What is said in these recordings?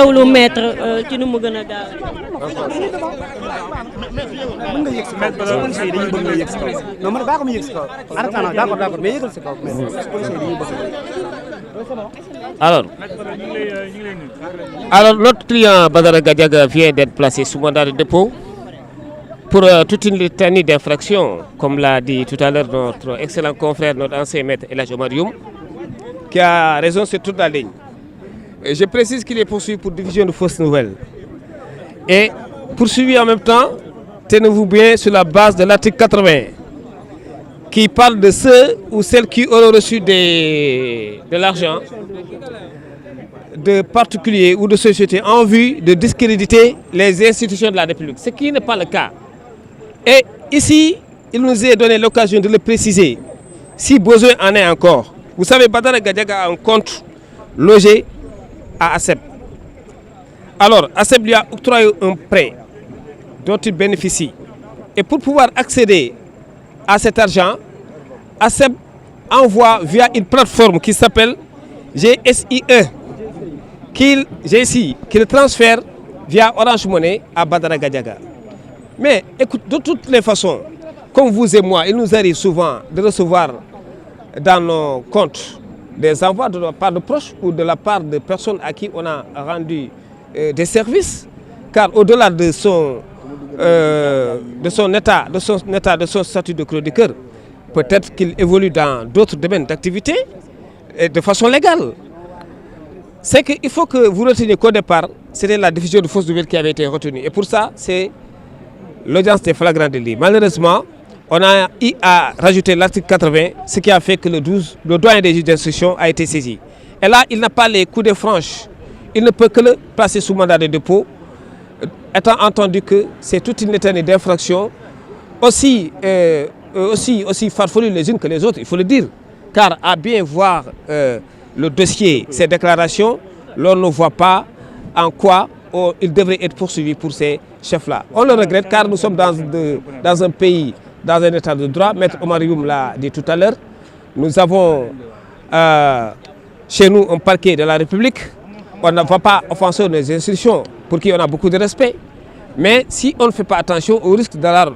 teewlu maître ci nu mu gën a gaaw. mën nga yëg si kaw policiers yi dañuy bëgg nga yëg si kaw non man baa ko mu yëg si kaw d'accord mais yëgal si kaw policiers yi dañuy bëgg. Alors notre client Badara Gadiaga vient d'être placé sous mandat de dépôt pour toute une litanie d'infractions, comme l'a dit tout à l'heure notre excellent confrère, notre ancien maître El Hadj Omar Youm, qui a raison sur toute la ligne. Et je précise qu'il est poursuivi pour diffusion de fausses nouvelles. Et poursuivi en même temps, tenez-vous bien, sur la base de l'article 80, qui parle de ceux ou celles qui auront reçu de l'argent de particuliers ou de sociétés en vue de discréditer les institutions de la République, ce qui n'est pas le cas. Et ici, il nous est donné l'occasion de le préciser, si besoin en est encore. Vous savez, Badara Gadiaga a un compte logé à ASEP. Alors, ASEP lui a octroyé un prêt dont il bénéficie. Et pour pouvoir accéder à cet argent, ASEP envoie via une plateforme qui s'appelle GSIE, qui le transfère via Orange Money à Badara Gadiaga. Mais écoute, de toutes les façons, comme vous et moi, il nous arrive souvent de recevoir dans nos comptes des envois de la part de proches ou de la part de personnes à qui on a rendu des services, car au-delà de son état, de son statut de chroniqueur, peut-être qu'il évolue dans d'autres domaines d'activité de façon légale. C'est qu'il faut que vous reteniez qu'au départ, c'était la diffusion de fausses nouvelles qui avait été retenue. Et pour ça, c'est l'audience des flagrants délits. Malheureusement, on a eu à rajouter l'article 80, ce qui a fait que le doyen des juges d'instruction a été saisi. Et là, il n'a pas les coups de franche. Il ne peut que le placer sous mandat de dépôt, étant entendu que c'est toute une éternité d'infractions, aussi farfelues les unes que les autres, il faut le dire. Car à bien voir le dossier, ces déclarations, l'on ne voit pas en quoi il devrait être poursuivi pour ces chefs-là. On le regrette car nous sommes dans un pays, dans un état de droit. Maître Omar Youm l'a dit tout à l'heure. Nous avons chez nous un parquet de la République. On ne va pas offenser nos institutions pour qui on a beaucoup de respect. Mais si on ne fait pas attention, on risque d'aller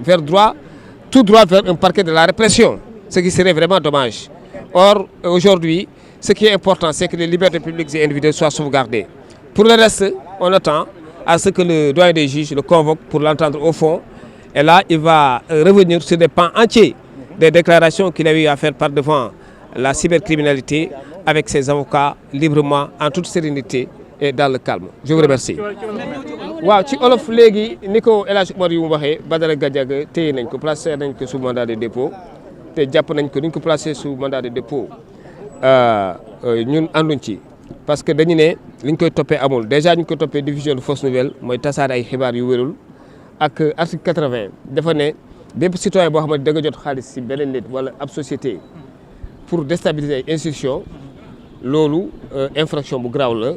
tout droit vers un parquet de la répression, ce qui serait vraiment dommage. Or, aujourd'hui, ce qui est important, c'est que les libertés publiques et individuelles soient sauvegardées. Pour le reste, on attend à ce que le doyen des juges le convoque pour l'entendre au fond. Et là, il va revenir sur des pans entiers des déclarations qu'il a eu à faire par devant la cybercriminalité avec ses avocats librement, en toute sérénité et dans le calme. Je vous remercie. waaw ci olof léegi ni ko El Hadj Omar yu mu waxee Badara Gadiaga téye nañ ko placé nañ ko sous mandat de dépôt te jàpp nañ ko ni ñu ko placé sous mandat de dépôt ñun ànduñ ci parce que dañu ne liñ koy toppee amul déjà ñu ko toppee diffusion de fausses nouvelles mooy tasaare ay xibaar yu wérul ak article 80 dafa ne bépp citoyen boo xamante da nga jot xaalis si beneen nit wala ab société pour déstabiliser ay institutions loolu infraction bu grave la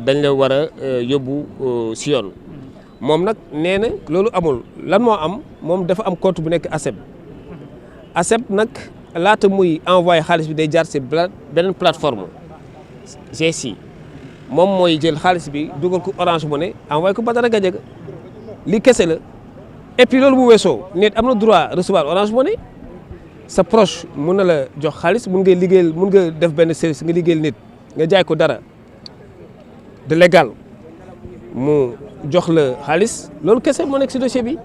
dañ la war a yóbbu si yoon moom nag nee na loolu amul lan moo am moom dafa am compte bu nekk ASEP ASEP nag laata muy envoyé xaalis bi day jaar si beneen plateforme GSI moom mooy jël xaalis bi dugal ko Orange Money envoyé ko Badara Gadiaga li kese la et puis loolu bu weesoo nit am na droit recevoir Orange Money sa proche mun na la jox xaalis mun nga def benn service nga liggéeyal nit nga jaay ko dara de légal mu jox la xaalis loolu kese moo nekk si dossier bi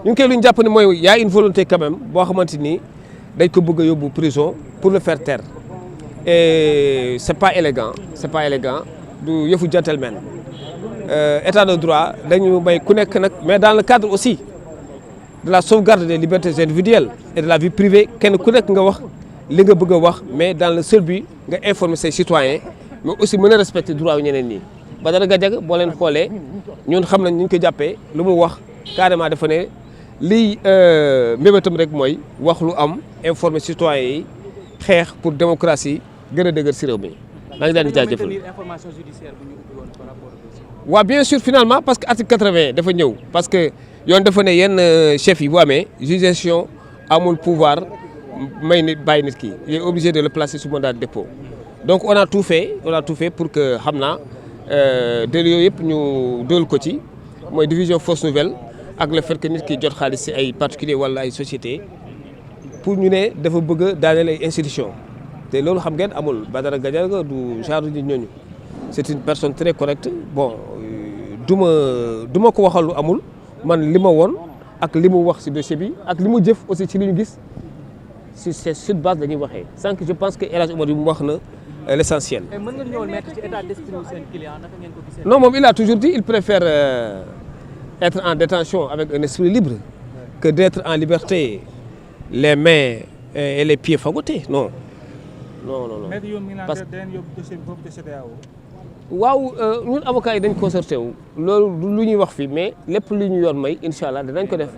ñu ngi koy lu ñu jàpp ne mooy y a une volonté quand même boo xamante ni dañ ko bëgg a yóbbu prison pour le faire taire et c'est pas élégant du yëfu gentleman état de droit dañu may ku nekk nag mais dans le cadre aussi de la sauvegarde des libertés individuelles et de la vie privée kenn ku nekk nga wax li nga bëgg a wax mais dans le seul but nga informer ses citoyens mais aussi mën a respecter droit yu ñeneen ñi. Badara Gadiaga boo leen xoolee ñun xam nañ ñu ko jàppee lu mu wax carrément dafa ne lii mbébétam rek mooy wax lu am informer citoyens yi xeex pour démocratie gën a dëgër si réew mi. maa ngi daan di jaajëfal waaw bien sûr finalement parce que article 80 dafa ñëw parce que yoon dafa ne yenn chef yi bu amee juridiction amul pouvoir may nit bàyyi nit ki il est obligé de le placer sous mandat de dépôt donc on a tout fait pour que xam naa délit yooyu yëpp ñu dool ko ci mooy diffusion fausse nouvelle ak le fait que nit ki jot xaalis ci ay particulier wala ay société pour ñu ne dafa bëgg a daaneel ay institution te loolu xam ngeen amul Badara Gadiaga du genre nit ñooñu c'est une personne très correcte bon du ma ko waxal lu amul man li ma woon ak li mu wax ci dossier bi ak li mu jëf aussi ci li ñu gis si c'est sur base dañuy waxee sànq je pense que El Hadj Omar bi mu wax na l'essentiel. mën nga ñëwal mettre ci état d'esprit seen client naka ngeen ko gisee. non moom il a toujours dit il préfère être en détention avec un esprit libre que d'être en liberté les mains et les pieds fagotés non. parce que waaw ñun avocats yi dañ concerté wu loolu du lu ñuy wax fii mais lépp lu ñu yoon may incha allah dinañ ko def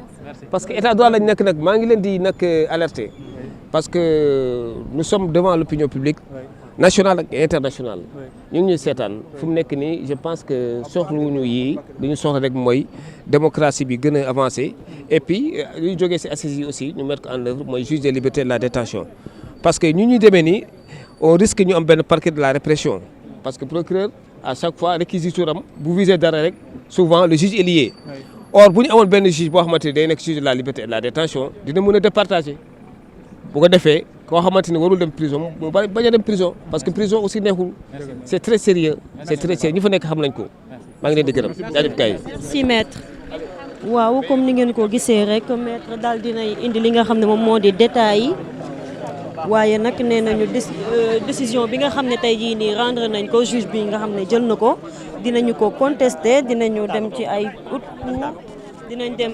parce que état droit lañ nekk nag maa ngi leen di nag alerter parce que nous sommes devant l'opinion publique nationale ak internationale ñu ngi ñuy seetaan fu mu nekk nii je pense que soxluwuñu yii li ñu soxla rek mooy démocratie bi gën a avancé et puis li ñu jógee ci assises yi aussi ñu mettre ko en œuvre mooy juge des libertés de la détention parce que ñu ñuy demee nii on risque ñu am benn parquet de la répression parce que procureur à chaque fois réquisitoire am bu visé dara rek souvent le juge est lié or bu ñu amoon benn juge boo xamante ni day nekk juge de la liberté et de la détention dina mën a départager bu ko defee koo xamante ni warul dem prison mu bañ a dem prison parce que prison aussi neexul c'est très sérieux ñi fa nekk xam nañ ko maa ngi leen di gërëm jaajëf kay. merci maître waaw comme ni ngeen ko gisee rek maître daal dinay indi li nga xam ne moom moo di détails yi waaye nag nee nañu décision bi nga xam ne tey jii nii rendre nañ ko juge bi nga xam ne jël na ko dinañu ko contester dinañu dem ci ay dinañ dem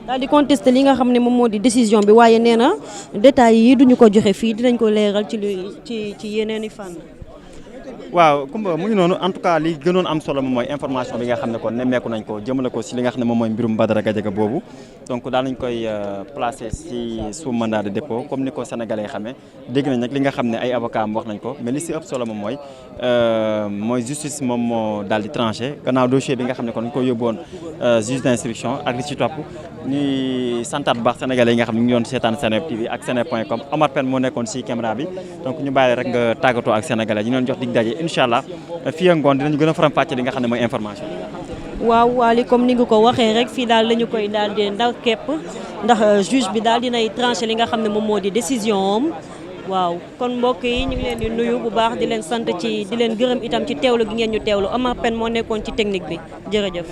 daal di contester li nga xam ne moom moo di décision bi waaye nee na détails yi duñu ko joxe fii dinañ ko leeral ci yeneeni fànn. waaw Coumba mu ngi noonu en tout cas li gënoon am solo moom mooy information bi nga xam ne kon nemmeeku nañ ko jëmale ko si li nga xam ne moom mooy mbirum Badara Gadiaga boobu donc daal nañ koy placer si sous mandat de dépôt comme ni ko sénégalais yi xamee dégg nañ nag li nga xam ne ay avocat am wax nañ ko mais li si ëpp solo moom mooy justice moom moo daal di tranché gannaaw dossier bi nga xam ne kon dañ ko yóbbuwoon juge d'instruction ak li ci topp ñuy santaat bu baax sénégalais yi nga xam ne ñu ngi doon seetaan Seneweb TV ak seneweb.com Omar Pène moo nekkoon si caméra bi donc ñu bàyyi rek nga tàggatoo ak sénégalais ñu leen jox dig daje incha allah fii ak ngoon dinañu gën a faram-fàcce li nga xam ne mooy information. waaw Waly comme ni nga ko waxee rek fii daal lañu koy daal di ndaw képp ndax juge bi daal dinay tranché li nga xam ne moom moo di décision am waaw kon mbokk yi ñu ngi leen di nuyu bu baax di leen sant di leen gërëm itam ci teewlu gi ngeen ñu teewlu Omar Pène moo nekkoon ci technique bi jërëjëf.